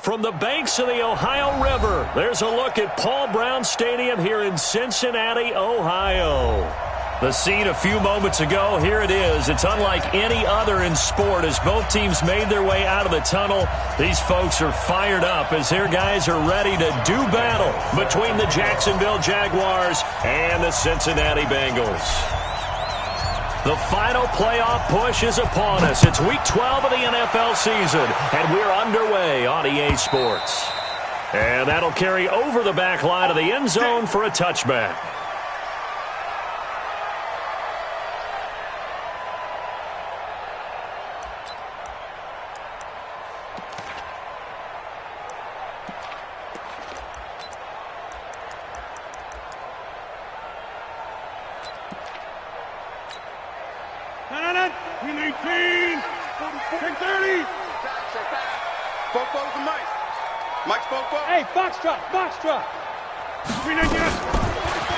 From the banks of the Ohio River, there's a look at Paul Brown Stadium here in Cincinnati, Ohio. The scene a few moments ago, here it is. It's unlike any other in sport as both teams made their way out of the tunnel. These folks are fired up as their guys are ready to do battle between the Jacksonville Jaguars and the Cincinnati Bengals. The final playoff push is upon us. It's Week 12 of the NFL season, and we're underway on EA Sports. And that'll carry over the back line of the end zone for a touchback.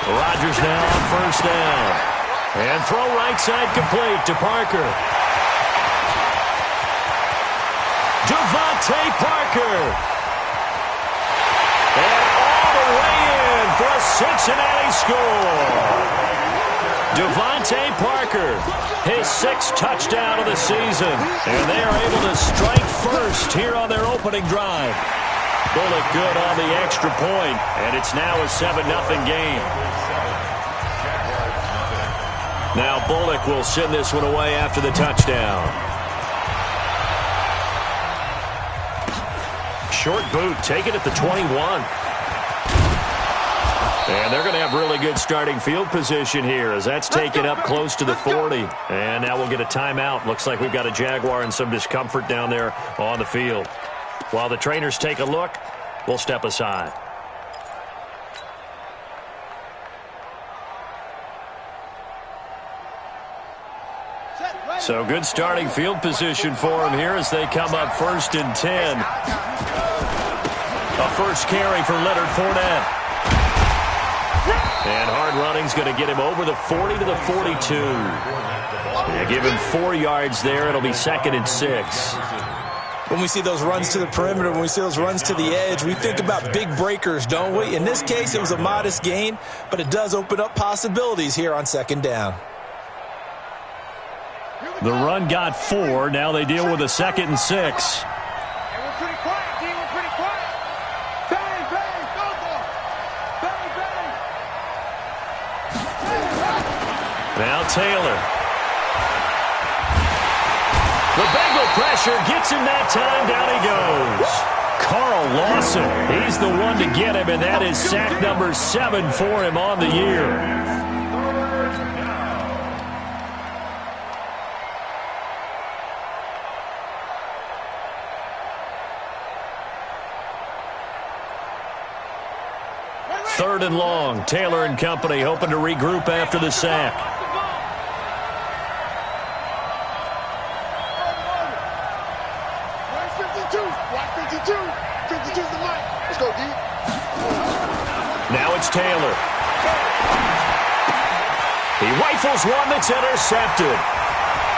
Rodgers now on first down. And throw right side complete to Parker. Devontae Parker. And all the way in for a Cincinnati score. Devontae Parker, his 6th touchdown of the season. And they are able to strike first here on their opening drive. Bullock good on the extra point, and it's now a 7-0 game. Now Bullock will send this one away after the touchdown. Short boot, taken at the 21. And they're going to have really good starting field position here as that's taken up close to the 40. And now we'll get a timeout. Looks like we've got a Jaguar and some discomfort down there on the field. While the trainers take a look, we'll step aside. So good starting field position for them here as they come up 1st and 10. A first carry for Leonard Fournette. And hard running's going to get him over the 40 to the 42. Yeah, give him 4 yards there. It'll be 2nd and 6. When we see those runs to the perimeter, when we see those runs to the edge, we think about big breakers, don't we? In this case, it was a modest gain, but it does open up possibilities here on 2nd down. The run got 4. Now they deal with a 2nd and 6. Now Taylor. The Bengal pressure gets him that time. Down he goes. Carl Lawson, he's the one to get him, and that is sack number 7 for him on the year. Third and long. Taylor and company hoping to regroup after the sack. Now it's Taylor. He rifles one that's intercepted.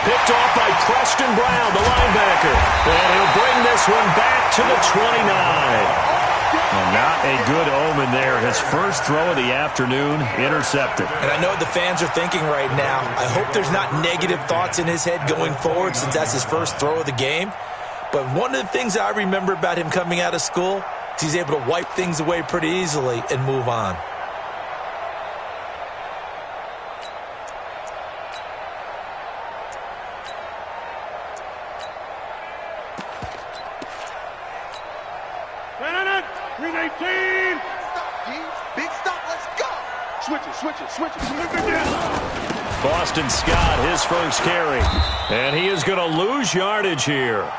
Picked off by Preston Brown, the linebacker. And he'll bring this one back to the 29. And not a good omen there. His first throw of the afternoon, intercepted. And I know what the fans are thinking right now. I hope there's not negative thoughts in his head going forward since that's his first throw of the game. But one of the things I remember about him coming out of school is he's able to wipe things away pretty easily and move on. Boston Scott, his first carry. And he is going to lose yardage here.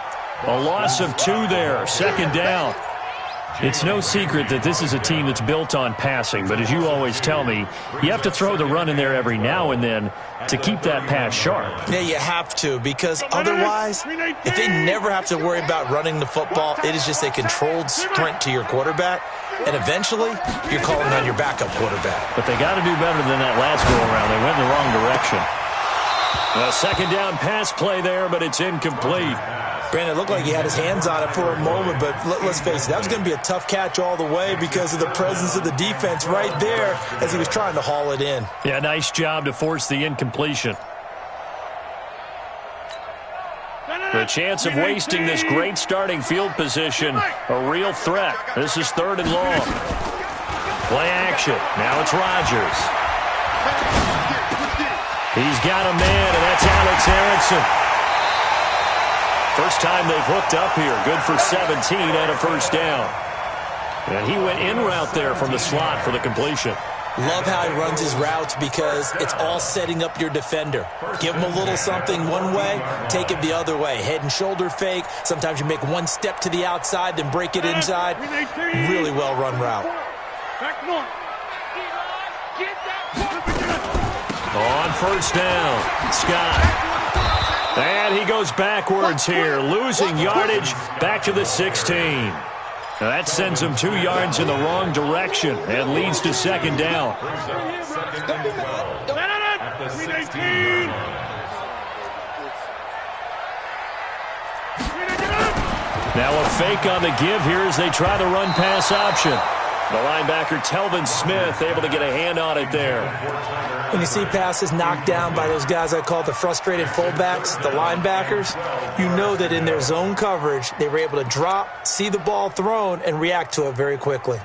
A loss of 2 there, 2nd down. It's no secret that this is a team that's built on passing, but as you always tell me, you have to throw the run in there every now and then to keep that pass sharp. Yeah, you have to, because otherwise, if they never have to worry about running the football, it is just a controlled sprint to your quarterback, and eventually, you're calling on your backup quarterback. But they got to do better than that last go-around. They went in the wrong direction. A 2nd down pass play there, but it's incomplete. Brandon, it looked like he had his hands on it for a moment, but let's face it, that was going to be a tough catch all the way because of the presence of the defense right there as he was trying to haul it in. Yeah, nice job to force the incompletion. The chance of wasting this great starting field position, a real threat. This is 3rd and long. Play action. Now it's Rodgers. He's got a man, and that's Alex Aronson. First time they've hooked up here. Good for 17 and a first down. And he went in route there from the slot for the completion. Love how he runs his routes because it's all setting up your defender. Give him a little something one way, take it the other way. Head and shoulder fake. Sometimes you make one step to the outside, then break it inside. Really well-run route. On first down, Scott. And he goes backwards here, losing yardage back to the 16. Now that sends him 2 yards in the wrong direction and leads to 2nd down. Now a fake on the give here as they try the run-pass option. The linebacker, Telvin Smith, able to get a hand on it there. When you see passes knocked down by those guys I call the frustrated fullbacks, the linebackers, you know that in their zone coverage, they were able to drop, see the ball thrown, and react to it very quickly.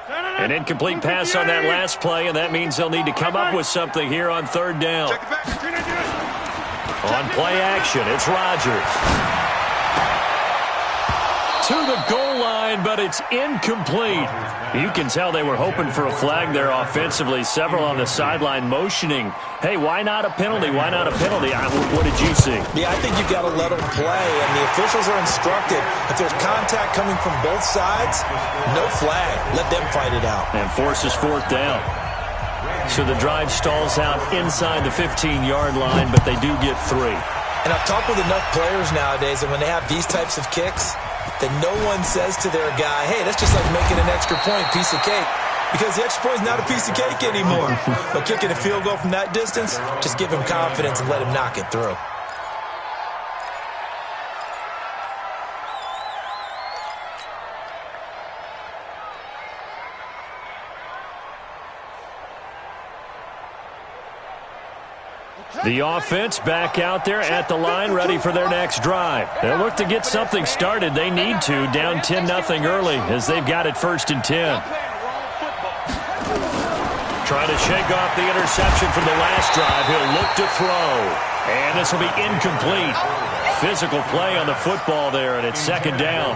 An incomplete pass on that last play, and that means they'll need to come up with something here on 3rd down. On play action, it's Rodgers. To the goal line, but it's incomplete. You can tell they were hoping for a flag there offensively. Several on the sideline motioning. Hey, why not a penalty? Why not a penalty? What did you see? Yeah, I think you've got to let them play, and the officials are instructed. If there's contact coming from both sides, no flag. Let them fight it out. And forces 4th down. So the drive stalls out inside the 15-yard line, but they do get 3. And I've talked with enough players nowadays, and when they have these types of kicks, that no one says to their guy, hey, that's just like making an extra point, piece of cake. Because the extra point is not a piece of cake anymore. But kicking a field goal from that distance, just give him confidence and let him knock it through. The offense back out there at the line, ready for their next drive. They'll look to get something started. They need to, down 10-0 early as they've got it 1st and 10. Trying to shake off the interception from the last drive. He'll look to throw. And this will be incomplete. Physical play on the football there, and it's 2nd down.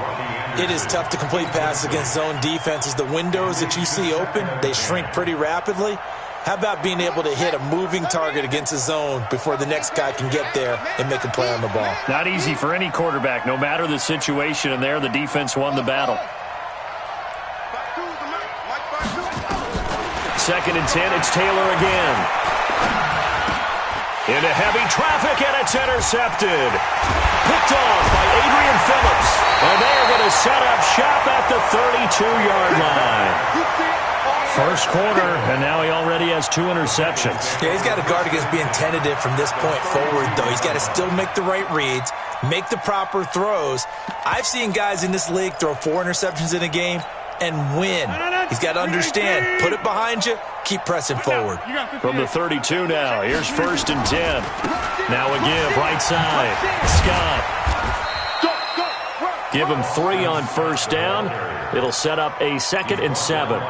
It is tough to complete passes against zone defenses. The windows that you see open, they shrink pretty rapidly. How about being able to hit a moving target against a zone before the next guy can get there and make a play on the ball? Not easy for any quarterback, no matter the situation, and there the defense won the battle. 2nd and 10, it's Taylor again. Into heavy traffic, and it's intercepted. Picked off by Adrian Phillips. And they are going to set up shop at the 32-yard line. First quarter, and now he already has 2 interceptions. Yeah, he's got to guard against being tentative from this point forward, though. He's got to still make the right reads, make the proper throws. I've seen guys in this league throw 4 interceptions in a game and win. He's got to understand, put it behind you, keep pressing forward. From the 32 now, here's 1st and 10. Now a give, right side. Scott. Give him 3 on 1st down. It'll set up a 2nd and 7.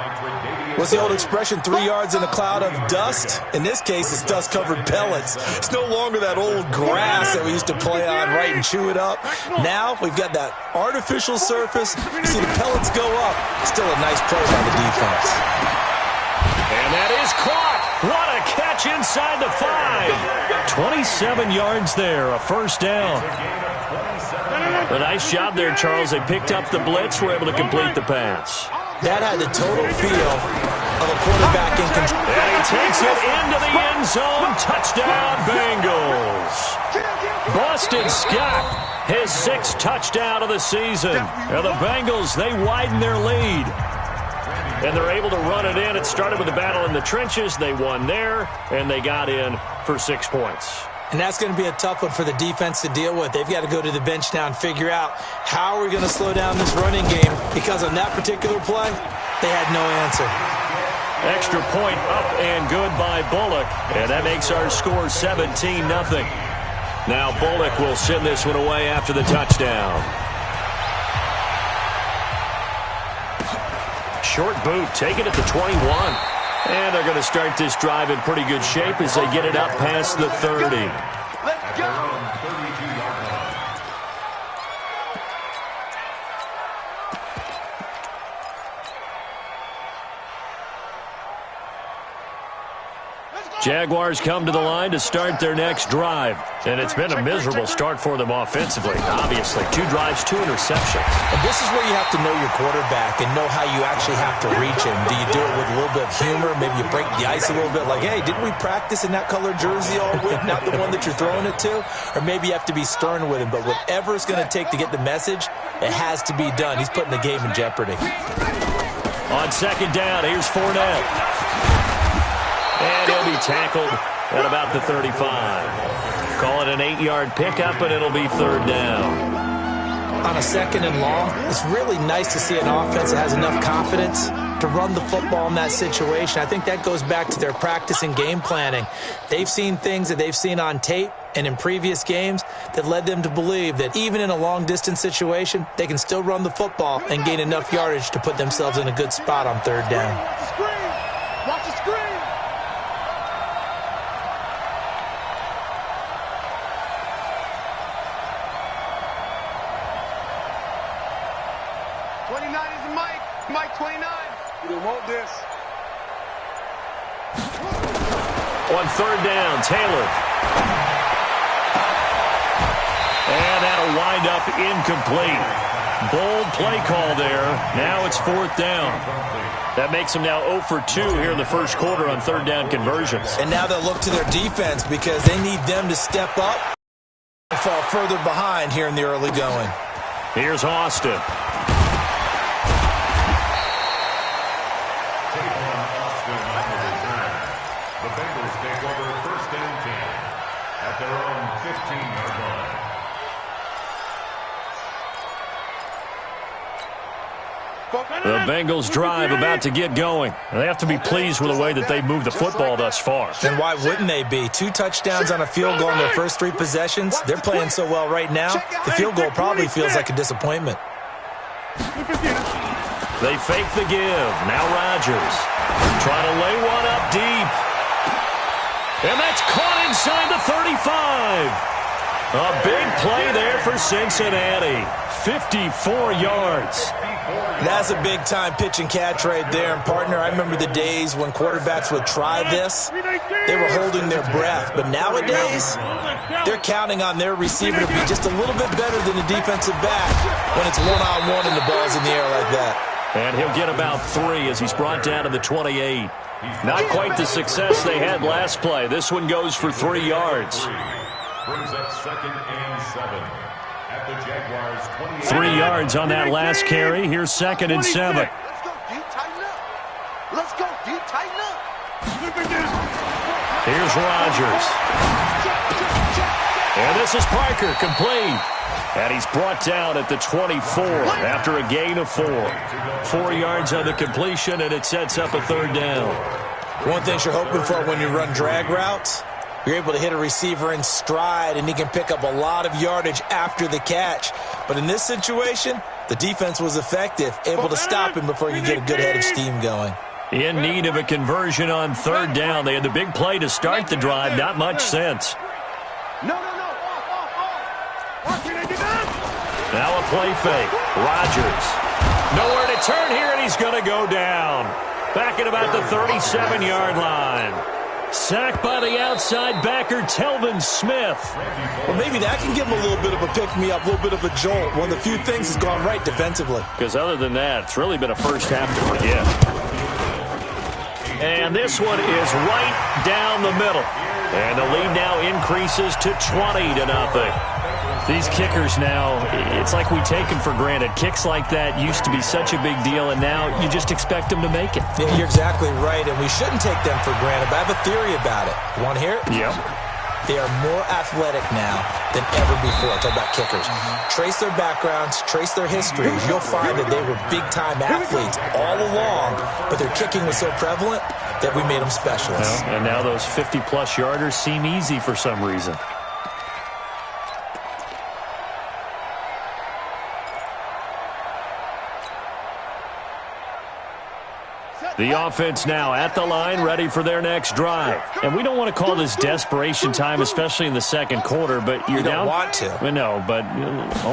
What's the old expression, 3 yards in a cloud of dust? In this case, it's dust-covered pellets. It's no longer that old grass that we used to play on, right, and chew it up. Now we've got that artificial surface. You see the pellets go up. Still a nice play by the defense. And that is caught. What a catch inside the 5. 27 yards there, a 1st down. A nice job there, Charles. They picked up the blitz, were able to complete the pass. That had the total feel of a quarterback in control. And he takes it into the end zone. Touchdown, Bengals. Boston Scott, his 6th touchdown of the season. And the Bengals, they widen their lead. And they're able to run it in. It started with a battle in the trenches. They won there, and they got in for 6 points. And that's going to be a tough one for the defense to deal with. They've got to go to the bench now and figure out how are we going to slow down this running game, because on that particular play, they had no answer. Extra point up and good by Bullock, and that makes our score 17-0. Now Bullock will send this one away after the touchdown. Short boot, taken at the 21. And they're going to start this drive in pretty good shape as they get it up past the 30. Let's go! Jaguars come to the line to start their next drive. And it's been a miserable start for them offensively, obviously. 2 drives, 2 interceptions. And this is where you have to know your quarterback and know how you actually have to reach him. Do you do it with a little bit of humor? Maybe you break the ice a little bit, like, hey, didn't we practice in that color jersey all week, not the one that you're throwing it to? Or maybe you have to be stern with him. But whatever it's going to take to get the message, it has to be done. He's putting the game in jeopardy. On second down, here's Fournette. And he'll be tackled at about the 35. Call it an 8-yard pickup, and it'll be third down. On a second and long, it's really nice to see an offense that has enough confidence to run the football in that situation. I think that goes back to their practice and game planning. They've seen things that they've seen on tape and in previous games that led them to believe that even in a long-distance situation, they can still run the football and gain enough yardage to put themselves in a good spot on third down. Watch the screen! Watch the screen! Mike 29. You don't want this. On third down, Taylor. And that'll wind up incomplete. Bold play call there. Now it's fourth down. That makes them now 0 for 2 here in the first quarter on third down conversions. And now they'll look to their defense because they need them to step up and fall further behind here in the early going. Here's Austin. The Bengals drive about to get going. They have to be pleased with the way that they've moved the football thus far. And why wouldn't they be? 2 touchdowns on a field goal in their first 3 possessions. They're playing so well right now, the field goal probably feels like a disappointment. They fake the give. Now Rodgers trying to lay one up deep. And that's caught inside the 35. A big play there for Cincinnati. 54 yards. That's a big-time pitch and catch right there. And, partner, I remember the days when quarterbacks would try this. They were holding their breath. But nowadays, they're counting on their receiver to be just a little bit better than the defensive back when it's one-on-one and the ball's in the air like that. And he'll get about 3 as he's brought down to the 28. Not quite the success they had last play. This one goes for 3 yards. Brings up 2nd and 7 at the Jaguars 28. 3 yards on that last carry. Here's 2nd and 7. Let's go, D. Tighten up. Let's go, D. Tighten up. Here's Rodgers. And this is Parker, complete. And he's brought down at the 24 after a gain of 4. 4 yards on the completion, and it sets up a third down. One thing you're hoping for when you run drag routes, you're able to hit a receiver in stride, and he can pick up a lot of yardage after the catch. But in this situation, the defense was effective, able to stop him before you get a good head of steam going. In need of a conversion on third down. They had the big play to start the drive. Not much sense. No. Now a play fake. Rodgers. Nowhere to turn here, and he's going to go down. Back at about the 37-yard line. Sacked by the outside backer, Telvin Smith. Well, maybe that can give him a little bit of a pick-me-up, a little bit of a jolt. One of the few things has gone right defensively. Because other than that, it's really been a first half to forget. And this one is right down the middle. And the lead now increases to 20-0. These kickers now, it's like we take them for granted. Kicks like that used to be such a big deal, and now you just expect them to make it. Yeah, you're exactly right, and we shouldn't take them for granted, but I have a theory about it. You want to hear it? Yep. They are more athletic now than ever before. Talk about kickers. Trace their backgrounds, trace their histories. You'll find that they were big-time athletes all along, but their kicking was so prevalent that we made them specialists. Well, and now those 50-plus yarders seem easy for some reason. The offense now at the line, ready for their next drive. And we don't want to call this desperation time, especially in the second quarter, but you're down. You don't want to. No, but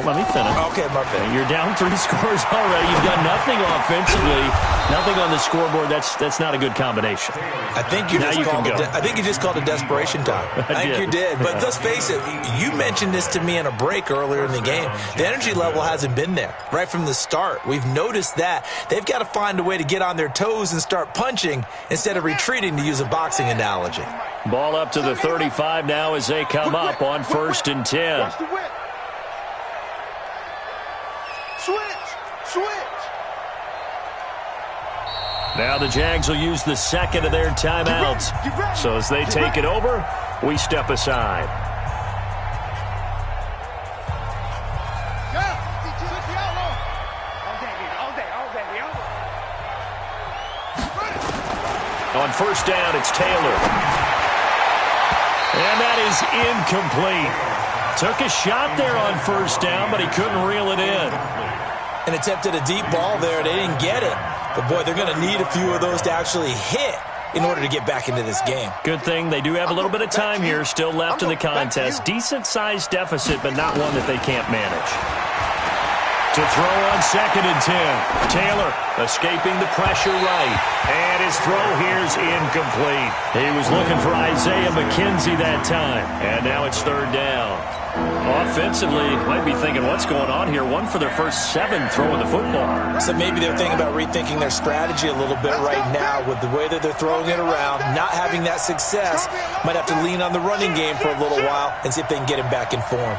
let me finish. Okay, my bad. You're down 3 scores already. You've done nothing offensively, nothing on the scoreboard. That's not a good combination. I think you just called it desperation time. I think you did. But let's face it, you mentioned this to me in a break earlier in the game. The energy level hasn't been there right from the start. We've noticed that. They've got to find a way to get on their toes and start punching instead of retreating, to use a boxing analogy. Ball up to the 35 now as they come up on 1st and 10. Switch. Now the Jags will use the second of their timeouts. So as they take it over, we step aside. On 1st down, it's Taylor. And that is incomplete. Took a shot there on 1st down, but he couldn't reel it in. And attempted a deep ball there. They didn't get it. But, boy, they're going to need a few of those to actually hit in order to get back into this game. Good thing they do have a little bit of time here still left in the contest. Decent-sized deficit, but not one that they can't manage. To throw on 2nd and 10. Taylor escaping the pressure right. And his throw here's incomplete. He was looking for Isaiah McKenzie that time. And now it's 3rd down. Offensively, might be thinking, what's going on here? One for their first 7 throwing the football. So maybe they're thinking about rethinking their strategy a little bit right now with the way that they're throwing it around, not having that success. Might have to lean on the running game for a little while and see if they can get him back in form.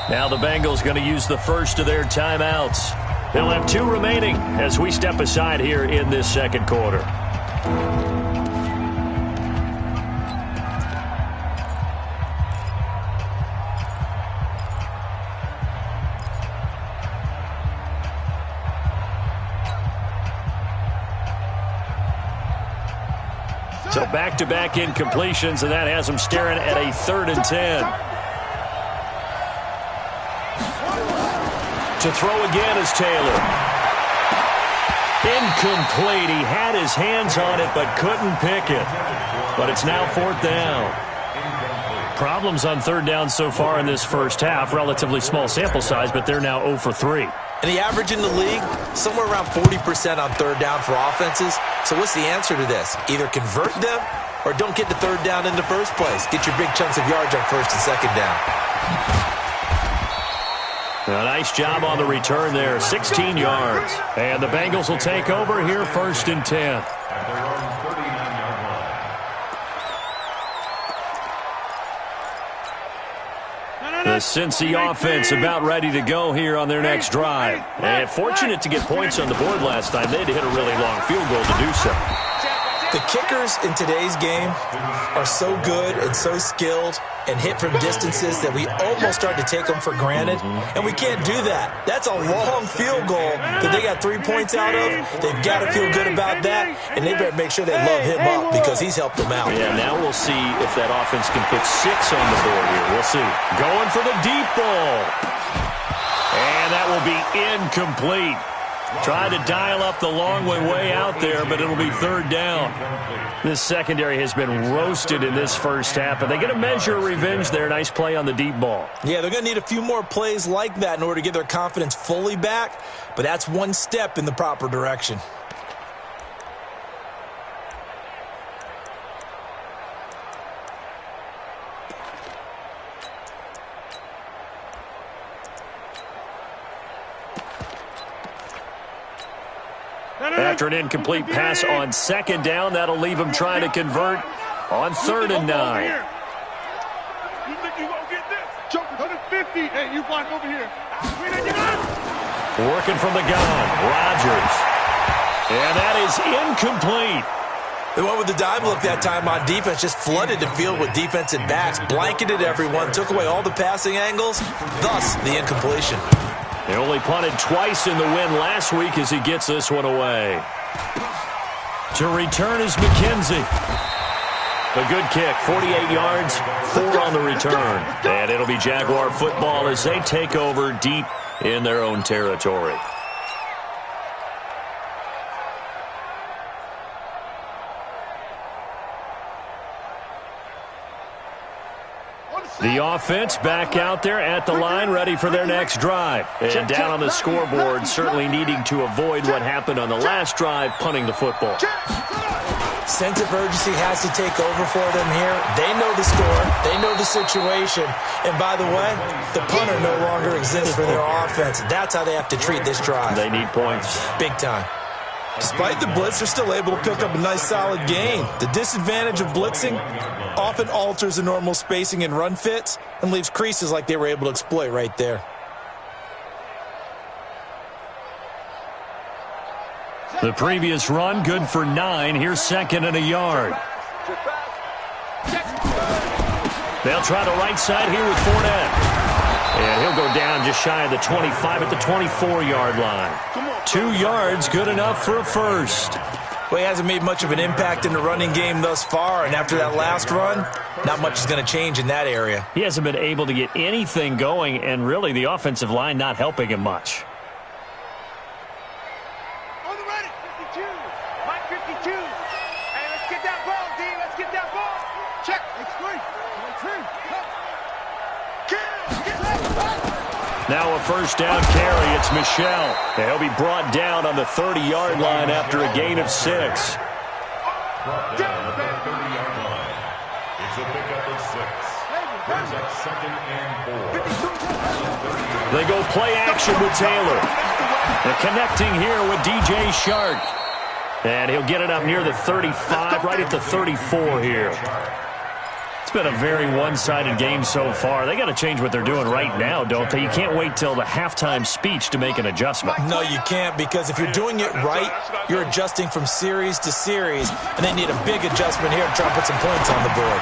Now the Bengals going to use the first of their timeouts. They'll have 2 remaining as we step aside here in this second quarter. So back-to-back incompletions, and that has them staring at a 3rd and 10. To throw again is Taylor. Incomplete. He had his hands on it but couldn't pick it. But it's now 4th down. Problems on 3rd down so far in this first half. Relatively small sample size, but they're now 0 for 3. And the average in the league, somewhere around 40% on 3rd down for offenses. So what's the answer to this? Either convert them or don't get to 3rd down in the first place. Get your big chunks of yards on 1st and 2nd down. A nice job on the return there, 16 yards. And the Bengals will take over here 1st and 10. The Cincy offense about ready to go here on their next drive. And fortunate to get points on the board last time. They had to hit a really long field goal to do so. The kickers in today's game are so good and so skilled and hit from distances that we almost start to take them for granted, and we can't do that. That's a long field goal that they got 3 points out of. They've got to feel good about that, and they better make sure they love him up because he's helped them out. Yeah, now we'll see if that offense can put 6 on the board here. We'll see. Going for the deep ball. And that will be incomplete. Tried to dial up the long way out there, but it'll be 3rd down. This secondary has been roasted in this first half, but they get a measure of revenge there. Nice play on the deep ball. Yeah, they're going to need a few more plays like that in order to get their confidence fully back, but that's one step in the proper direction. After an incomplete pass on 2nd down, that'll leave him trying to convert on 3rd and 9. You think you gonna get this? Jump 150. Hey, you block over here. Working from the gun, Rodgers. And that is incomplete. They went with the dive look that time on defense, just flooded the field with defensive backs, blanketed everyone, took away all the passing angles, thus the incompletion. They only punted twice in the win last week as he gets this one away. To return is McKenzie. A good kick, 48 yards, 4 on the return. And it'll be Jaguar football as they take over deep in their own territory. The offense back out there at the line, ready for their next drive. And down on the scoreboard, certainly needing to avoid what happened on the last drive, punting the football. Sense of urgency has to take over for them here. They know the score. They know the situation. And by the way, the punter no longer exists for their offense. That's how they have to treat this drive. They need points. Big time. Despite the blitz, they're still able to pick up a nice solid gain. The disadvantage of blitzing often alters the normal spacing and run fits and leaves creases like they were able to exploit right there. The previous run, good for 9. Here's 2nd and a yard. They'll try the right side here with Fournette. And he'll go down just shy of the 25 at the 24-yard line. 2 yards, good enough for a first. Well, he hasn't made much of an impact in the running game thus far, and after that last run, not much is going to change in that area. He hasn't been able to get anything going, and really the offensive line not helping him much. On the ready, 52. Mike 52. Hey, let's get that ball, D. Let's get that ball. Check. It's free. Now a first down carry. It's Michel. And he'll be brought down on the 30-yard line after a gain of 6. Brought down at the 30-yard line. It's a pickup of 6. Brings up 2nd and 4. They go play action with Taylor. They're connecting here with DJ Shark. And he'll get it up near the 35, right at the 34 here. It's been a very one-sided game so far. They got to change what they're doing right now, don't they? You can't wait till the halftime speech to make an adjustment. No, you can't, because if you're doing it right, you're adjusting from series to series, and they need a big adjustment here to try and put some points on the board.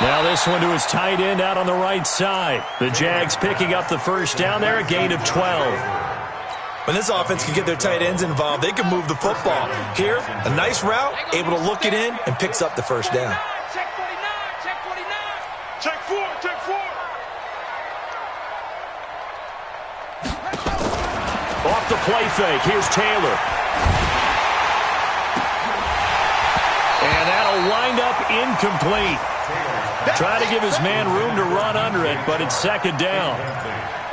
Now this one to his tight end out on the right side. The Jags picking up the first down there, a gain of 12. When this offense can get their tight ends involved, they can move the football. Here, a nice route, able to look it in, and picks up the first down. Check 4, check 4. Off the play fake, here's Taylor. And that'll wind up incomplete. Trying to give his man room to run under it, but it's 2nd down.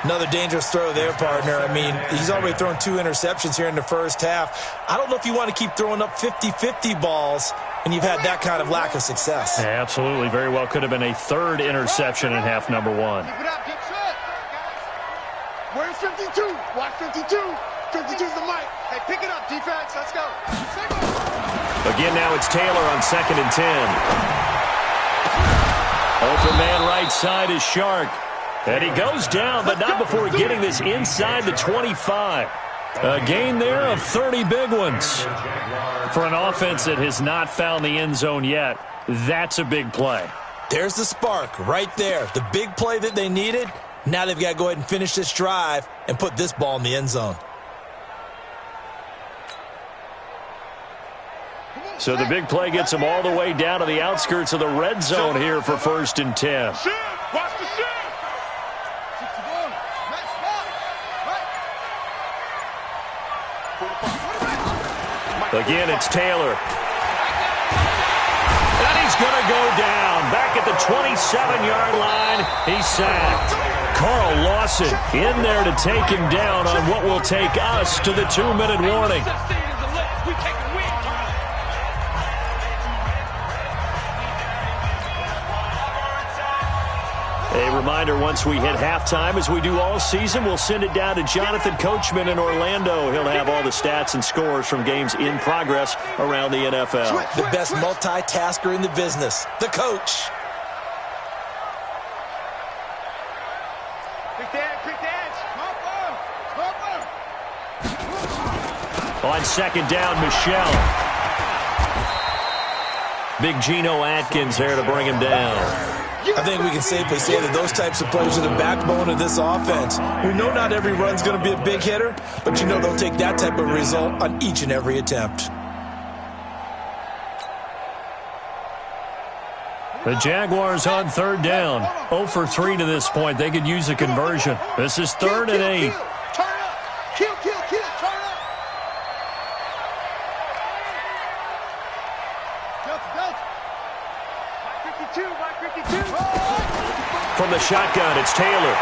Another dangerous throw there, partner. I mean, he's already thrown 2 interceptions here in the first half. I don't know if you want to keep throwing up 50-50 balls and you've had that kind of lack of success. Yeah, absolutely. Very well could have been a 3rd interception in half number 1. Keep it up, get set. Where's 52? Watch 52. 52's the mic. Hey, pick it up, defense. Let's go. Again, now it's Taylor on 2nd and 10. Open man right side is Shark. And he goes down, but not before getting this inside the 25. A gain there of 30 big ones. For an offense that has not found the end zone yet, that's a big play. There's the spark right there. The big play that they needed. Now they've got to go ahead and finish this drive and put this ball in the end zone. So the big play gets them all the way down to the outskirts of the red zone here for 1st and 10. Shift. Watch the shift. Again, it's Taylor. And he's going to go down. Back at the 27-yard line, he's sacked. Carl Lawson in there to take him down on what will take us to the 2-minute warning. A reminder, once we hit halftime, as we do all season, we'll send it down to Jonathan Coachman in Orlando. He'll have all the stats and scores from games in progress around the NFL. The best multitasker in the business, the coach. Pick the edge. On 2nd down, Michel. Big Geno Atkins there to bring him down. I think we can safely say that those types of players are the backbone of this offense. We know not every run's going to be a big hitter, but you know they'll take that type of result on each and every attempt. The Jaguars on third down. 0 for 3 to this point. They could use a conversion. This is 3rd and 8. Turn up. Kill. Turn up. Delta. 552. From the shotgun, it's Taylor.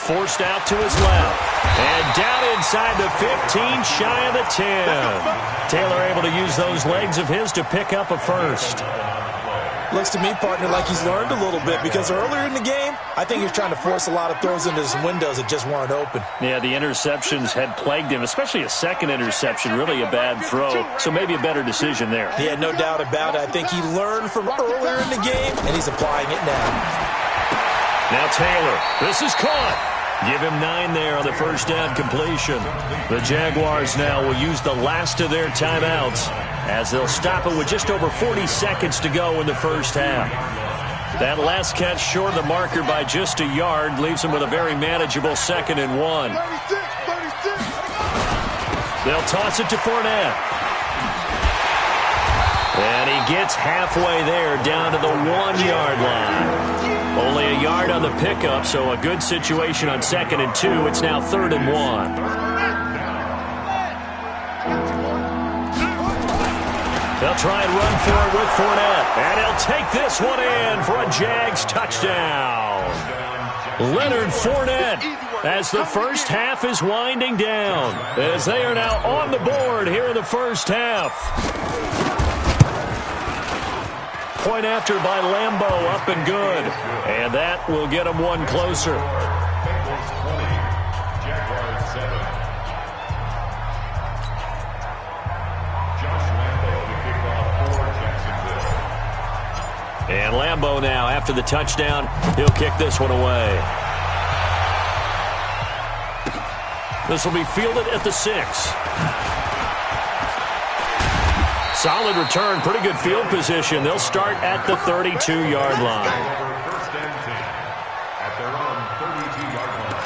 Forced out to his left. And down inside the 15, shy of the 10. Taylor able to use those legs of his to pick up a first. Looks to me, partner, like he's learned a little bit because earlier in the game, I think he's trying to force a lot of throws into some windows that just weren't open. Yeah, the interceptions had plagued him, especially a second interception, really a bad throw. So maybe a better decision there. Yeah, no doubt about it. I think he learned from earlier in the game, and he's applying it now. Now Taylor, this is caught. Give him 9 there on the first down completion. The Jaguars now will use the last of their timeouts as they'll stop it with just over 40 seconds to go in the first half. That last catch short of the marker by just a yard leaves them with a very manageable 2nd and 1. 36. They'll toss it to Fournette. And he gets halfway there down to the 1-yard line. Only a yard on the pickup, so a good situation on 2nd and 2. It's now 3rd and 1. They'll try and run for it with Fournette. And he'll take this one in for a Jags touchdown. Leonard Fournette as the first half is winding down, as they are now on the board here in the first half. Point after by Lambeau, up and good. And that will get them one closer. Bengals 20, Jaguars 7. Josh Lambeau to kick off for Jacksonville. And Lambeau now, after the touchdown, he'll kick this one away. This will be fielded at the 6. Solid return, pretty good field position. They'll start at the 32-yard line. First and 10 at their own 32-yard line.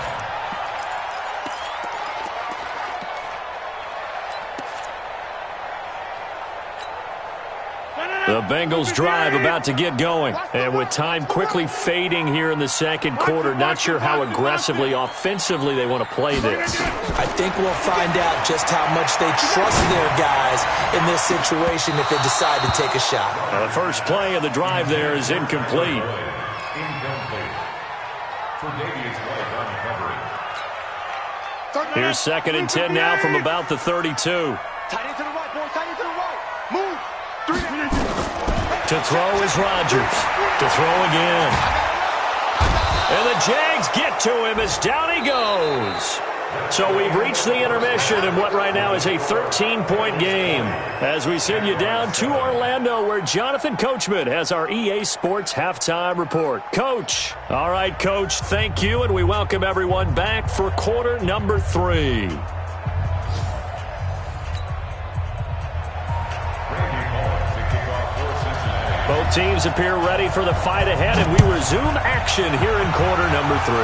The Bengals drive about to get going. And with time quickly fading here in the second quarter, not sure how aggressively, offensively they want to play this. I think we'll find out just how much they trust their guys in this situation if they decide to take a shot. Now, the first play of the drive there is incomplete. Incomplete. For Davius White on coverage. Here's 2nd and 10 now from about the 32. Tight end to the right, boy. Tight end to the right. Move. 3. To throw is Rodgers. To throw again. And the Jags get to him as down he goes. So we've reached the intermission in what right now is a 13-point game. As we send you down to Orlando, where Jonathan Coachman has our EA Sports halftime report. Coach. All right, Coach, thank you, and we welcome everyone back for quarter number 3. Both teams appear ready for the fight ahead, and we resume action here in quarter number 3.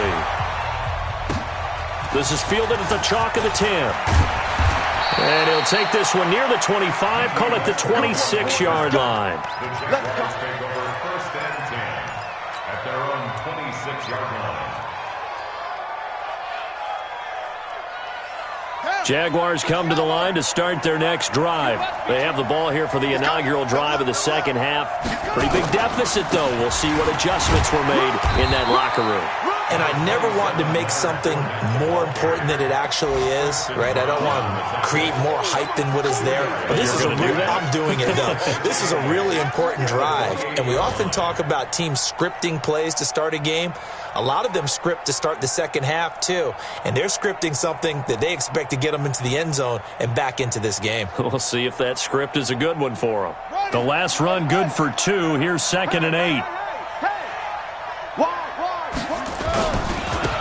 This is fielded at the chalk of the 10. And he'll take this one near the 25, call it the 26-yard line. The Jaguars take over first and 10 at their own 26-yard line. Jaguars come to the line to start their next drive. They have the ball here for the inaugural drive of the second half. Pretty big deficit, though. We'll see what adjustments were made in that locker room. And I never want to make something more important than it actually is, right? I don't want to create more hype than what is there. But this is I'm doing it, though. This is a really important drive. And we often talk about teams scripting plays to start a game. A lot of them script to start the second half, too. And they're scripting something that they expect to get them into the end zone and back into this game. We'll see if that script is a good one for them. The last run good for 2. Here's 2nd and 8.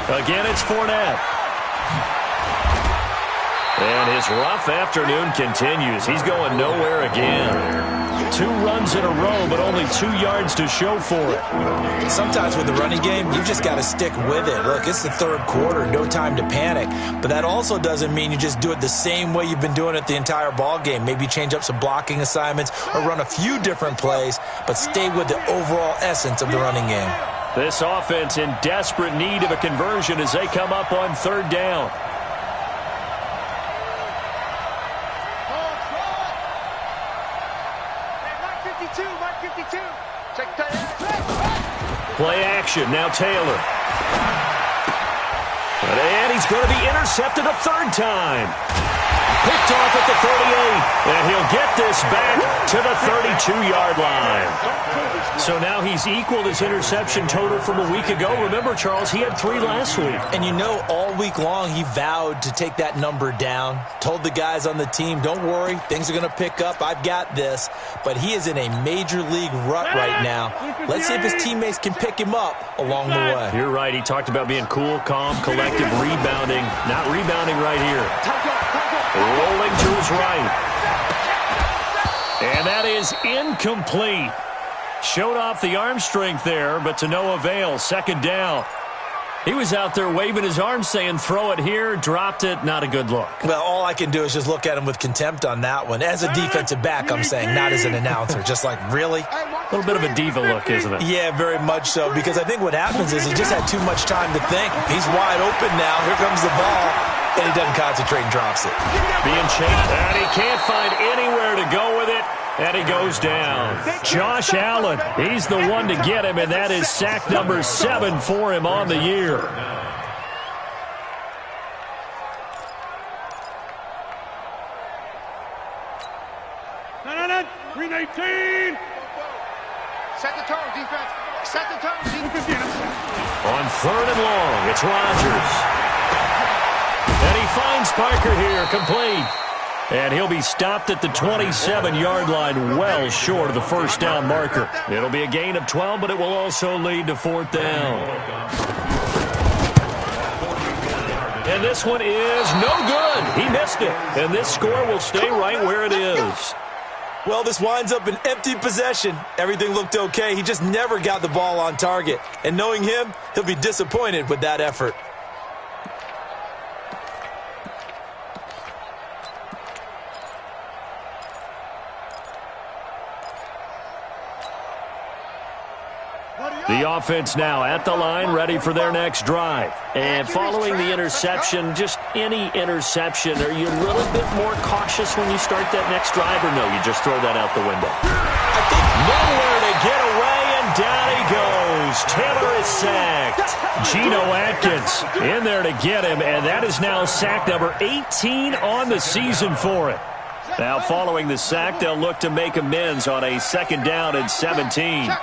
Again, it's Fournette. And his rough afternoon continues. He's going nowhere again. 2 runs in a row, but only 2 yards to show for it. Sometimes with the running game, you just got to stick with it. Look, it's the 3rd quarter, no time to panic. But that also doesn't mean you just do it the same way you've been doing it the entire ball game. Maybe change up some blocking assignments or run a few different plays, but stay with the overall essence of the running game. This offense in desperate need of a conversion as they come up on 3rd down. Play action, now Taylor. And he's going to be intercepted a 3rd time. Picked off at the 38, and he'll get this back to the 32-yard line. So now he's equaled his interception total from a week ago. Remember, Charles, he had 3 last week. And you know, all week long he vowed to take that number down. Told the guys on the team, don't worry, things are going to pick up. I've got this. But he is in a major league rut right now. Let's see if his teammates can pick him up along the way. You're right. He talked about being cool, calm, collective, rebounding. Not rebounding right here. Rolling to his right. And that is incomplete. Showed off the arm strength there, but to no avail. 2nd down. He was out there waving his arms saying, throw it here, dropped it, not a good look. Well, all I can do is just look at him with contempt on that one. As a defensive back, I'm saying, not as an announcer. Just like, really? A little bit of a diva look, isn't it? Yeah, very much so, because I think what happens is he just had too much time to think. He's wide open now. Here comes the ball, and he doesn't concentrate and drops it. Being chased, and he can't find anywhere to go with it. And he goes down. Josh Allen, he's the one to get him, and that is sack number 7 for him on the year. Green 18. Set the tone, defense. Set the tone, defense. On 3rd and long, it's Rodgers. And he finds Parker here, complete. And he'll be stopped at the 27-yard line, well short of the 1st down marker. It'll be a gain of 12, but it will also lead to 4th down. And this one is no good. He missed it. And this score will stay right where it is. Well, this winds up an empty possession. Everything looked okay. He just never got the ball on target. And knowing him, he'll be disappointed with that effort. The offense now at the line, ready for their next drive. And following the interception, just any interception, are you a little bit more cautious when you start that next drive, or no, you just throw that out the window? I think nowhere to get away, and down he goes. Taylor is sacked. Geno Atkins in there to get him, and that is now sack number 18 on the season for it. Now following the sack, they'll look to make amends on a 2nd down and 17.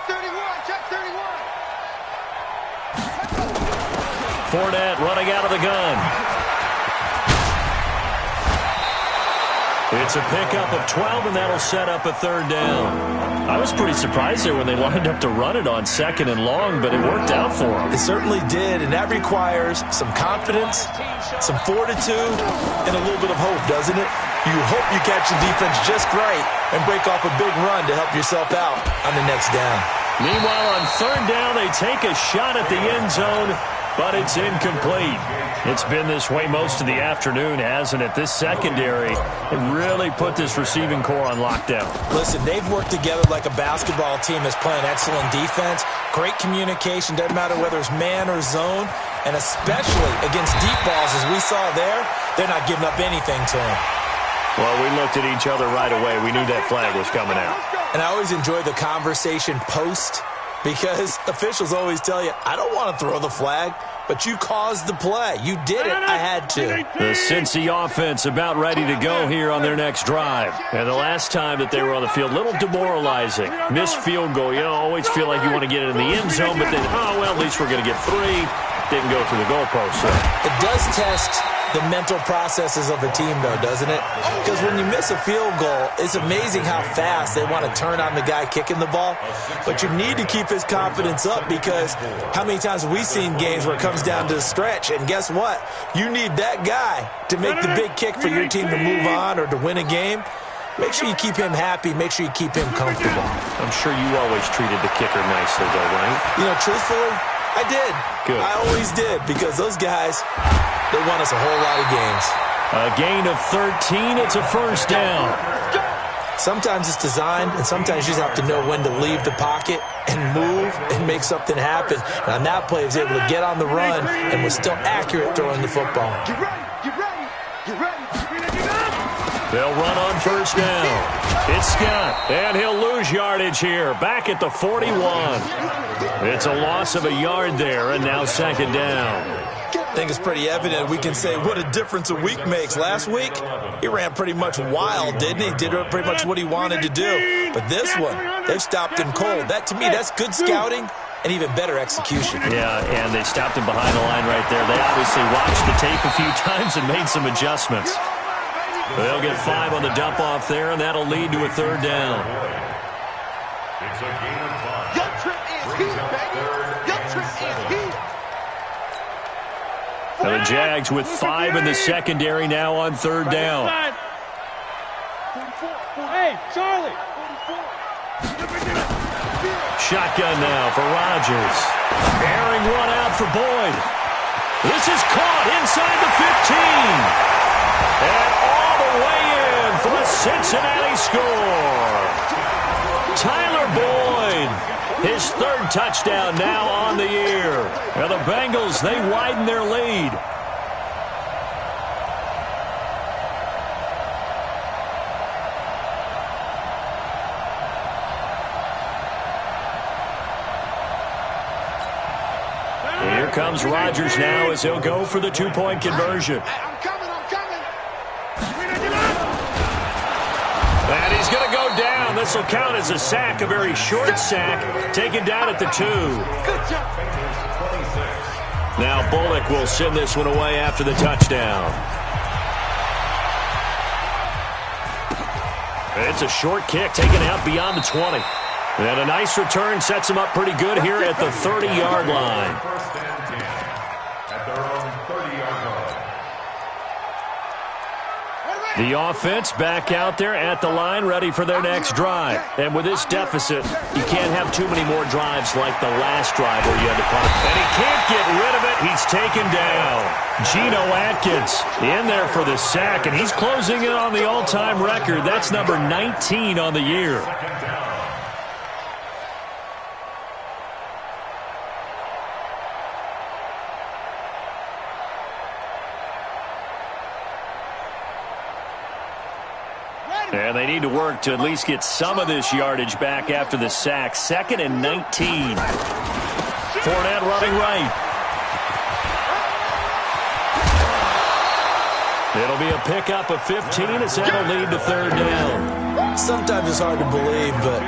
Fournette running out of the gun. It's a pickup of 12, and that'll set up a 3rd down. I was pretty surprised there when they lined up to run it on 2nd and long, but it worked out for them. It certainly did, and that requires some confidence, some fortitude, and a little bit of hope, doesn't it? You hope you catch the defense just right and break off a big run to help yourself out on the next down. Meanwhile, on 3rd down, they take a shot at the end zone, but it's incomplete. It's been this way most of the afternoon, hasn't it? This secondary really put this receiving core on lockdown. Listen, they've worked together like a basketball team that's playing excellent defense. Great communication, doesn't matter whether it's man or zone. And especially against deep balls, as we saw there, they're not giving up anything to them. Well, we looked at each other right away. We knew that flag was coming out. And I always enjoy the conversation post, because officials always tell you, I don't want to throw the flag, but you caused the play. You did it. I had to. The Cincy offense about ready to go here on their next drive. And the last time that they were on the field, a little demoralizing. Missed field goal. You always feel like you want to get it in the end zone, but then, oh, well, at least we're going to get 3. didn't go through the goalpost. So. It does test the mental processes of a team, though, doesn't it? Because when you miss a field goal, it's amazing how fast they want to turn on the guy kicking the ball. But you need to keep his confidence up, because how many times have we seen games where it comes down to the stretch, and guess what? You need that guy to make the big kick for your team to move on or to win a game. Make sure you keep him happy. Make sure you keep him comfortable. I'm sure you always treated the kicker nicely, though, right? You know, truthfully, I did. Good. I always did, because those guys, they won us a whole lot of games. A gain of 13. It's a first down. Sometimes it's designed, and sometimes you just have to know when to leave the pocket and move and make something happen. And on that play, he was able to get on the run and was still accurate throwing the football. Get ready, get ready, get ready. They'll run on first down. It's Scott, and he'll lose yardage here. Back at the 41. It's a loss of a yard there, and now second down. I think it's pretty evident. We can say what a difference a week makes. Last week, he ran pretty much wild, didn't he? Did pretty much what he wanted to do. But this one, they've stopped him cold. That, to me, that's good scouting and even better execution. Yeah, and they stopped him behind the line right there. They obviously watched the tape a few times and made some adjustments. They'll get 5 on the dump-off there, and that'll lead to a third down. It's a gain of 5. Your trip is here, baby. Your trip is here. Now the Jags with 5 in the secondary now on third down. Hey, Charlie. Shotgun now for Rodgers. Airing one out for Boyd. This is caught inside the 15. And all the way in for a Cincinnati score. Tyler Boyd, his third touchdown now on the year. Now the Bengals, they widen their lead. Here comes Rodgers now as he'll go for the two-point conversion. I'm coming. And he's going to go down. This will count as a sack, a very short sack, taken down at the 2. Good job. Now Bullock will send this one away after the touchdown. It's a short kick taken out beyond the 20. And a nice return sets him up pretty good here at the 30-yard line. First down team at their own 30-yard line. The offense back out there at the line, ready for their next drive. And with this deficit, you can't have too many more drives like the last drive where you had to punt. And he can't get rid of it. He's taken down. Geno Atkins in there for the sack, and he's closing in on the all-time record. That's number 19 on the year. And they need to work to at least get some of this yardage back after the sack. 2nd and 19. Fournette running right. It'll be a pickup of 15 as that'll lead to third down. Sometimes it's hard to believe, but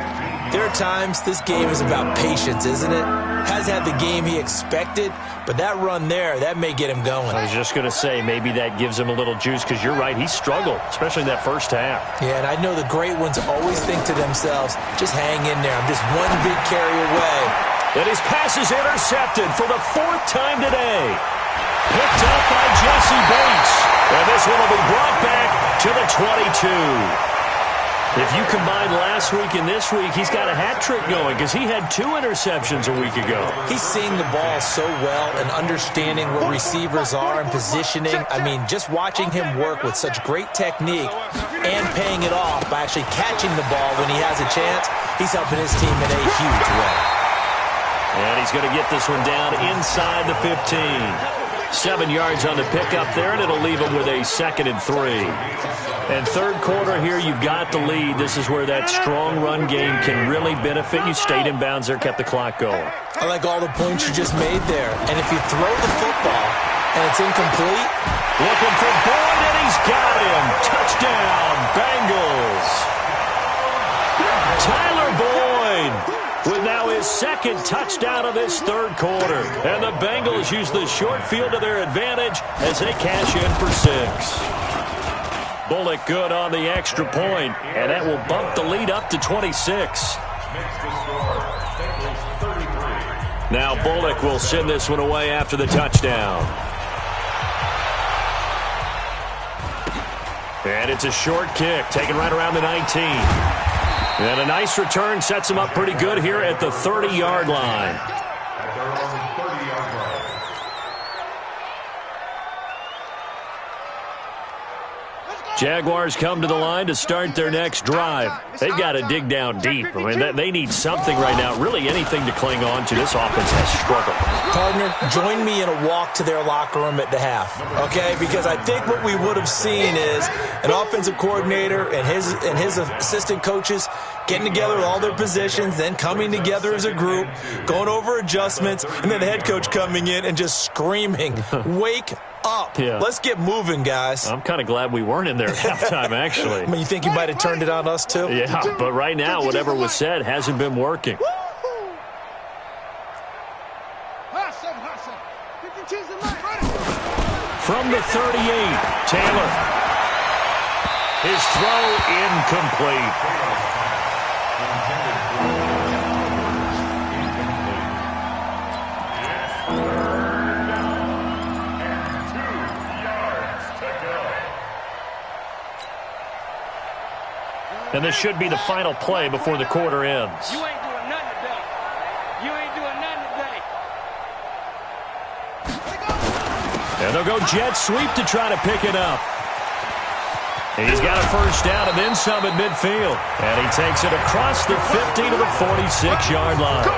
there are times this game is about patience, isn't it? Has had the game he expected, but that run there, that may get him going. I was just going to say, maybe that gives him a little juice, because you're right, he struggled, especially in that first half. Yeah, and I know the great ones always think to themselves, just hang in there, I'm just one big carry away. And his pass is intercepted for the 4th time today. Picked up by Jesse Bates. And this one will be brought back to the 22. If you combine last week and this week, he's got a hat trick going, because he had 2 interceptions a week ago. He's seeing the ball so well and understanding what receivers are and positioning. I mean, just watching him work with such great technique and paying it off by actually catching the ball when he has a chance, he's helping his team in a huge way. And he's going to get this one down inside the 15. 7 yards on the pickup there, and it'll leave him with a 2nd and 3. And third quarter here, you've got the lead. This is where that strong run game can really benefit you. Stayed in bounds there, kept the clock going. I like all the points you just made there. And if you throw the football and it's incomplete. Looking for Boyd, and he's got him. Touchdown, Bengals. Tyler Boyd with now his second touchdown of this third quarter. And the Bengals use the short field to their advantage as they cash in for 6. Bullock good on the extra point, and that will bump the lead up to 26. Now Bullock will send this one away after the touchdown. And it's a short kick, taken right around the 19. And a nice return sets him up pretty good here at the 30-yard line. Jaguars come to the line to start their next drive. They've got to dig down deep. I mean, they need something right now, really anything to cling on to. This offense has struggled. Partner, join me in a walk to their locker room at the half, okay? Because I think what we would have seen is an offensive coordinator and his assistant coaches getting together with all their positions, then coming together as a group, going over adjustments, and then the head coach coming in and just screaming, wake up. Yeah. Let's get moving, guys. I'm kind of glad we weren't in there at halftime, actually. I mean, you think you might have turned it on us, too? Yeah, but right now, whatever was said hasn't been working. From the 38, Taylor. His throw incomplete. And this should be the final play before the quarter ends. You ain't doing nothing today. You ain't doing nothing today. And they'll go jet sweep to try to pick it up. He's got a first down and then some at midfield. And he takes it across the 50 to the 46-yard line.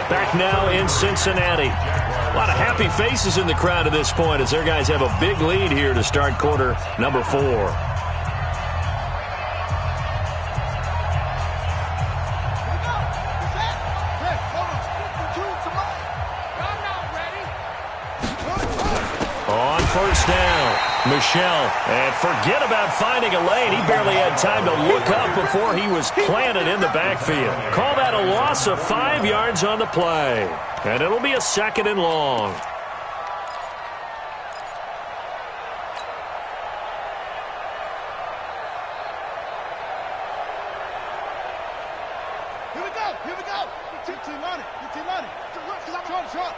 Back now in Cincinnati. A lot of happy faces in the crowd at this point as their guys have a big lead here to start quarter number 4. First down, Michelle. And forget about finding a lane. He barely had time to look up before he was planted in the backfield. Call that a loss of 5 yards on the play. And it'll be a 2nd and long. Here we go. 15 on it. 'Cause I'm trying to shot.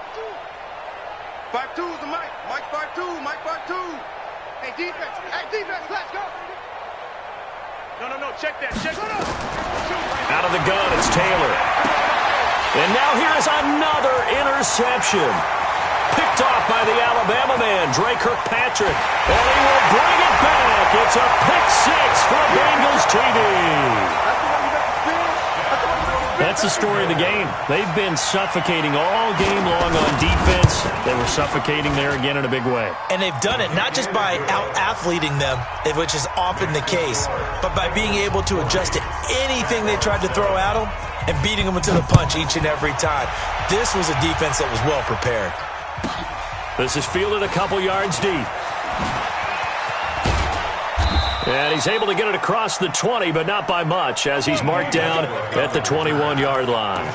5-2 is the Mike. Mike 5-2. Mike 5-2. Hey, defense, let's go. No, check that. Out of the gun, it's Taylor. And now here is another interception. Picked off by the Alabama man, Dre Kirkpatrick. And he will bring it back. It's a pick 6 for Bengals TV. That's the story of the game. They've been suffocating all game long on defense. They were suffocating there again in a big way. And they've done it not just by out-athleting them, which is often the case, but by being able to adjust to anything they tried to throw at them and beating them to the punch each and every time. This was a defense that was well prepared. This is fielded a couple yards deep. And he's able to get it across the 20, but not by much, as he's marked down at the 21-yard line.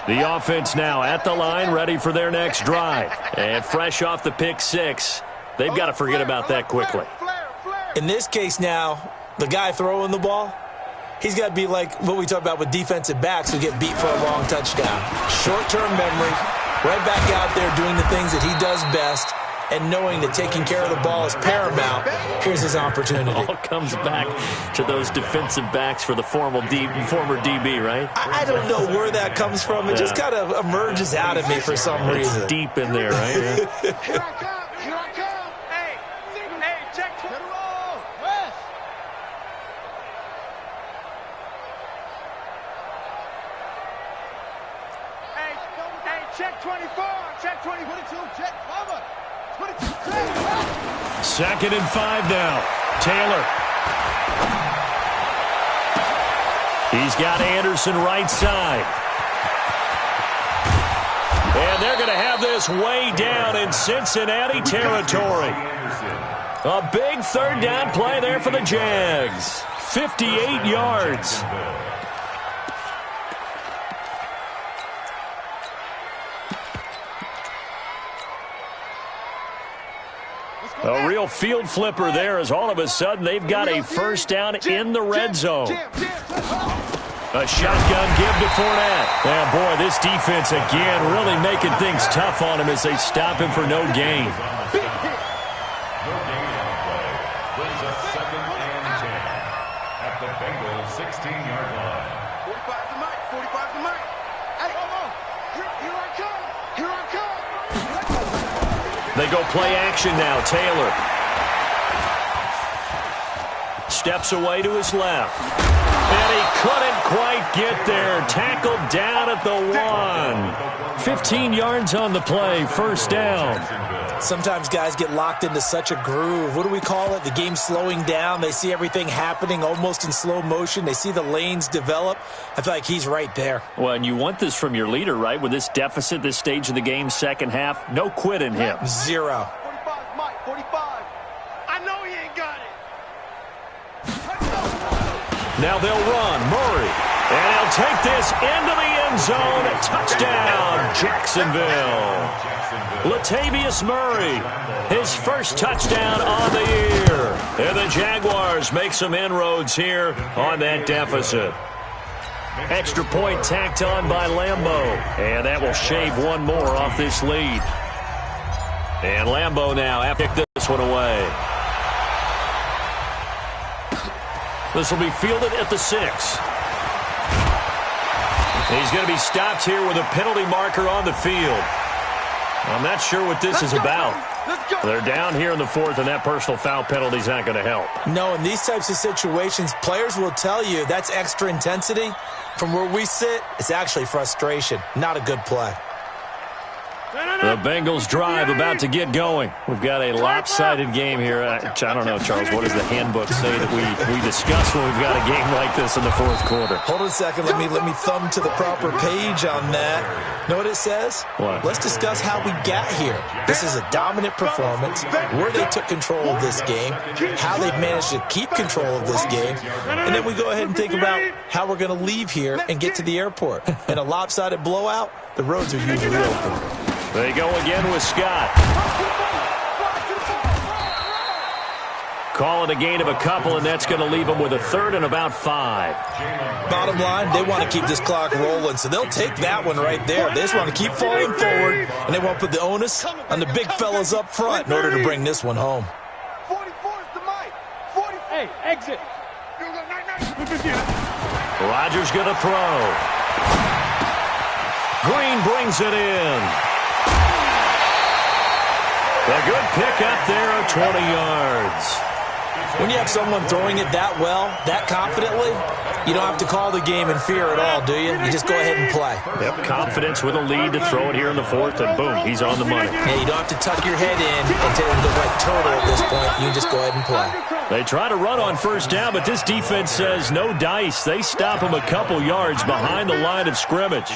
The offense now at the line, ready for their next drive. And fresh off the pick 6, they've got to forget about that quickly. In this case now, the guy throwing the ball, he's got to be like what we talk about with defensive backs who get beat for a long touchdown. Short-term memory, right back out there doing the things that he does best, and knowing that taking care of the ball is paramount. Here's his opportunity. It all comes back to those defensive backs for the former DB, right? I don't know where that comes from. It just kind of emerges out of me for some reason. It's deep in there, right? Here I come. Hey, check. Get it all. West. Hey, check 24. Check 22. Check. Mama. 22. Check. 2nd and 5 now. Taylor. He's got Anderson right side. And they're going to have this this way down in Cincinnati territory. A big third down play there for the Jags. 58 yards. A real field flipper there as all of a sudden they've got a first down in the red zone. A shotgun give to Fournette. Yeah, boy, this defense again really making things tough on him as they stop him for no gain. Brings us 2nd and 10 at the Bengals 16-yard line. 45 to Mike. 45 to Mike. Hey, hold on. Here I come. Here I come. They go play action now. Taylor steps away to his left. And he couldn't quite get there. Tackled down at the 1. 15 yards on the play. First down. Sometimes guys get locked into such a groove. What do we call it? The game slowing down. They see everything happening almost in slow motion. They see the lanes develop. I feel like he's right there. Well, and you want this from your leader, right? With this deficit, this stage of the game, second half, no quit in him. 0. 45, Mike. 45. I know he ain't got it. Now they'll run. Murray. And he'll take this into the end zone. Touchdown, Jacksonville. Latavius Murray, his first touchdown on the year. And the Jaguars make some inroads here on that deficit. Extra point tacked on by Lambeau. And that will shave one more off this lead. And Lambeau now have to kick this one away. This will be fielded at the 6. He's going to be stopped here with a penalty marker on the field. I'm not sure what this is about. They're down here in the 4th, and that personal foul penalty is not going to help. No, in these types of situations, players will tell you that's extra intensity. From where we sit, it's actually frustration. Not a good play. The Bengals drive about to get going. We've got a lopsided game here. I don't know, Charles, what does the handbook say that we discuss when we've got a game like this in the 4th quarter? Hold on a second. Let me thumb to the proper page on that. Know what it says? What? Let's discuss how we got here. This is a dominant performance, where they took control of this game, how they've managed to keep control of this game, and then we go ahead and think about how we're going to leave here and get to the airport. In a lopsided blowout, the roads are usually open. They go again with Scott. Call it a gain of a couple, and that's going to leave them with a 3rd and about 5. Bottom line, they want to keep this clock rolling, so they'll take that one right there. They just want to keep falling forward, and they want to put the onus on the big fellas up front in order to bring this one home. 44 is the Mike. 44. Hey, exit. Rodgers going to throw. Green brings it in. A good pickup there of 20 yards. When you have someone throwing it that well, that confidently, you don't have to call the game in fear at all, do you? You just go ahead and play. Yep, confidence with a lead to throw it here in the 4th, and boom, he's on the money. Yeah, you don't have to tuck your head in and go like turtle at this point. You can just go ahead and play. They try to run on first down, but this defense says no dice. They stop him a couple yards behind the line of scrimmage.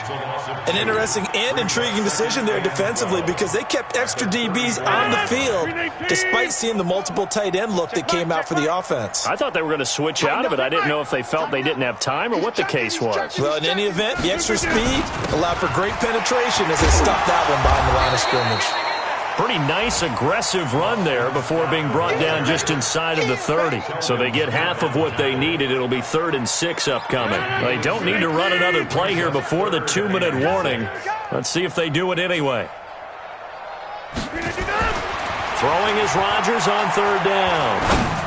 An interesting and intriguing decision there defensively because they kept extra DBs on the field despite seeing the multiple tight end look that came out for the offense. I thought they were going to switch out of it. I didn't know if they felt they didn't have time or what the case was. Well, in any event, the extra speed allowed for great penetration as they stuffed that one behind the line of scrimmage. Pretty nice, aggressive run there before being brought down just inside of the 30. So they get half of what they needed. It'll be 3rd and 6 upcoming. They don't need to run another play here before the 2-minute warning. Let's see if they do it anyway. Throwing is Rodgers on 3rd down.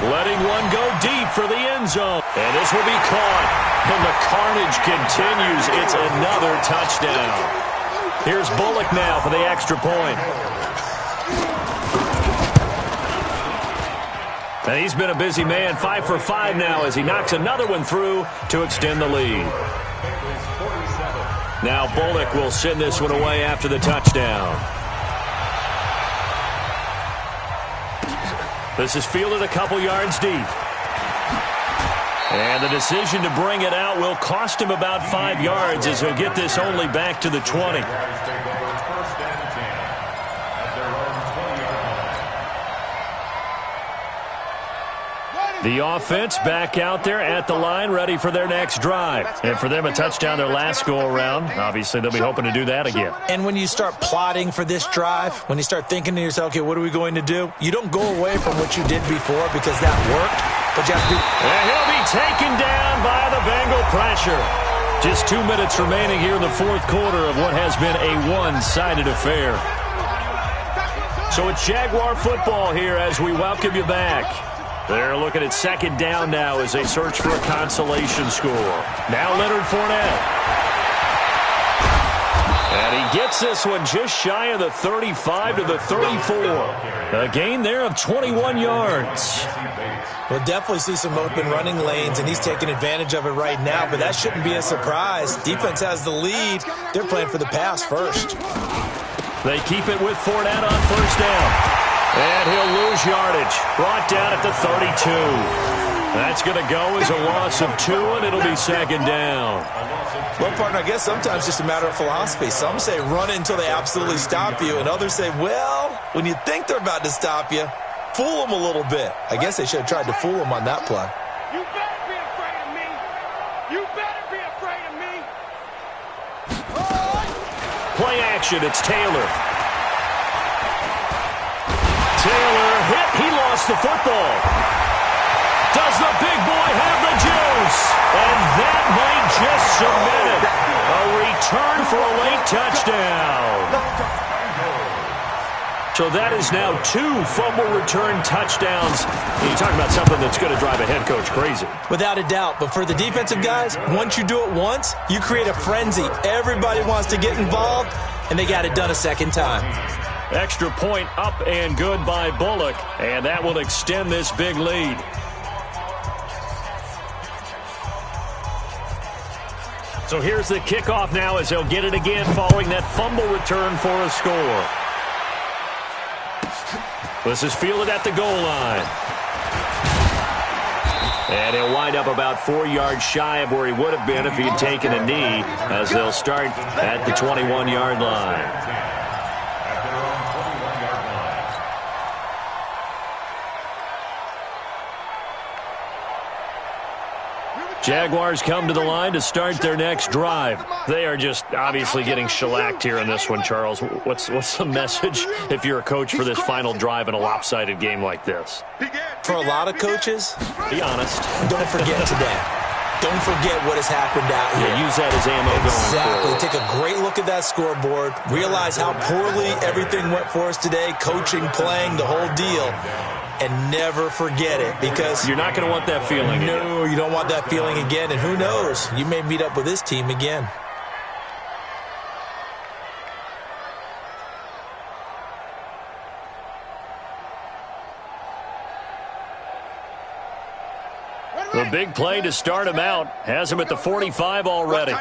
Letting one go deep for the end zone. And this will be caught. And the carnage continues. It's another touchdown. Here's Bullock now for the extra point. And he's been a busy man, 5 for 5 now as he knocks another one through to extend the lead. Now Bullock will send this one away after the touchdown. This is fielded a couple yards deep. And the decision to bring it out will cost him about 5 yards as he'll get this only back to the 20. The offense back out there at the line, ready for their next drive. And for them, a touchdown their last go-around. Obviously, they'll be hoping to do that again. And when you start plotting for this drive, when you start thinking to yourself, okay, what are we going to do? You don't go away from what you did before because that worked. But you have to and he'll be taken down by the Bengal pressure. Just 2 minutes remaining here in the fourth quarter of what has been a one-sided affair. So it's Jaguar football here as we welcome you back. They're looking at second down now as they search for a consolation score. Now Leonard Fournette. And he gets this one just shy of the 35 to the 34. A gain there of 21 yards. We'll definitely see some open running lanes, and he's taking advantage of it right now, but that shouldn't be a surprise. Defense has the lead. They're playing for the pass first. They keep it with Fournette on first down. And he'll lose yardage. Brought down at the 32. That's going to go as a loss of 2, and it'll be second down. Well, partner, I guess sometimes it's just a matter of philosophy. Some say run it until they absolutely stop you, and others say, well, when you think they're about to stop you, fool them a little bit. I guess they should have tried to fool them on that play. You better be afraid of me. You better be afraid of me. Play action, it's Taylor. Taylor hit, he lost the football. Does the big boy have the juice? And that might just cement it. A return for a late touchdown. So that is now 2 fumble return touchdowns. You're talking about something that's going to drive a head coach crazy. Without a doubt. But for the defensive guys, once you do it once, you create a frenzy. Everybody wants to get involved, and they got it done a second time. Extra point up and good by Bullock, and that will extend this big lead. So here's the kickoff now as they'll get it again following that fumble return for a score. This is fielded at the goal line. And he'll wind up about 4 yards shy of where he would have been if he had taken a knee as they'll start at the 21-yard line. Jaguars come to the line to start their next drive. They are just obviously getting shellacked here in this one, Charles. What's the message if you're a coach for this final drive in a lopsided game like this? For a lot of coaches, be honest. Don't forget today. Don't forget what has happened out here. Yeah, use that as ammo exactly. going forward. Take a great look at that scoreboard. Realize how poorly everything went for us today. Coaching, playing, the whole deal. And never forget it, because you're not going to want that feeling again. No, you don't want that feeling again. And who knows? You may meet up with this team again. The big play to start him out has him at the 45 already.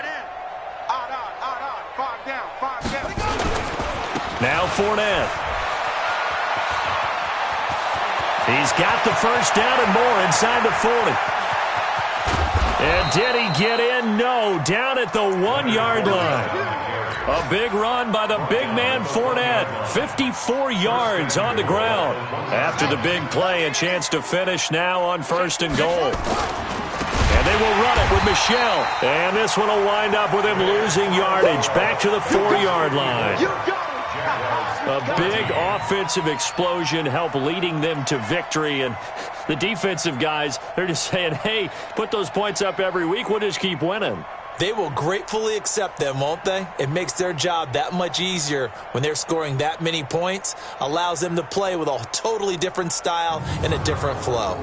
Now Fournette. He's got the first down and more inside the 40. And did he get in? No, down at the 1-yard line. A big run by the big man Fournette. 54 yards on the ground. After the big play, a chance to finish now on first and goal. And they will run it with Michel. And this one will wind up with him losing yardage. Back to the 4-yard line. A big offensive explosion helped leading them to victory. And the defensive guys, they're just saying, hey, put those points up every week. We'll just keep winning. They will gratefully accept them, won't they? It makes their job that much easier when they're scoring that many points. Allows them to play with a totally different style and a different flow.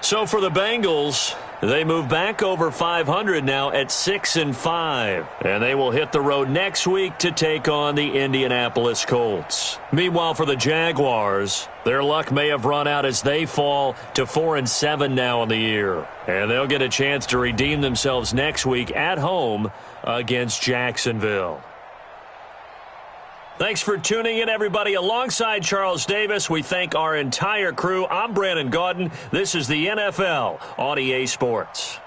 So for the Bengals, they move back over 500 now at 6-5. And they will hit the road next week to take on the Indianapolis Colts. Meanwhile, for the Jaguars, their luck may have run out as they fall to 4-7 now in the year. And they'll get a chance to redeem themselves next week at home against Jacksonville. Thanks for tuning in, everybody. Alongside Charles Davis, we thank our entire crew. I'm Brandon Gaudin. This is the NFL on EA Sports.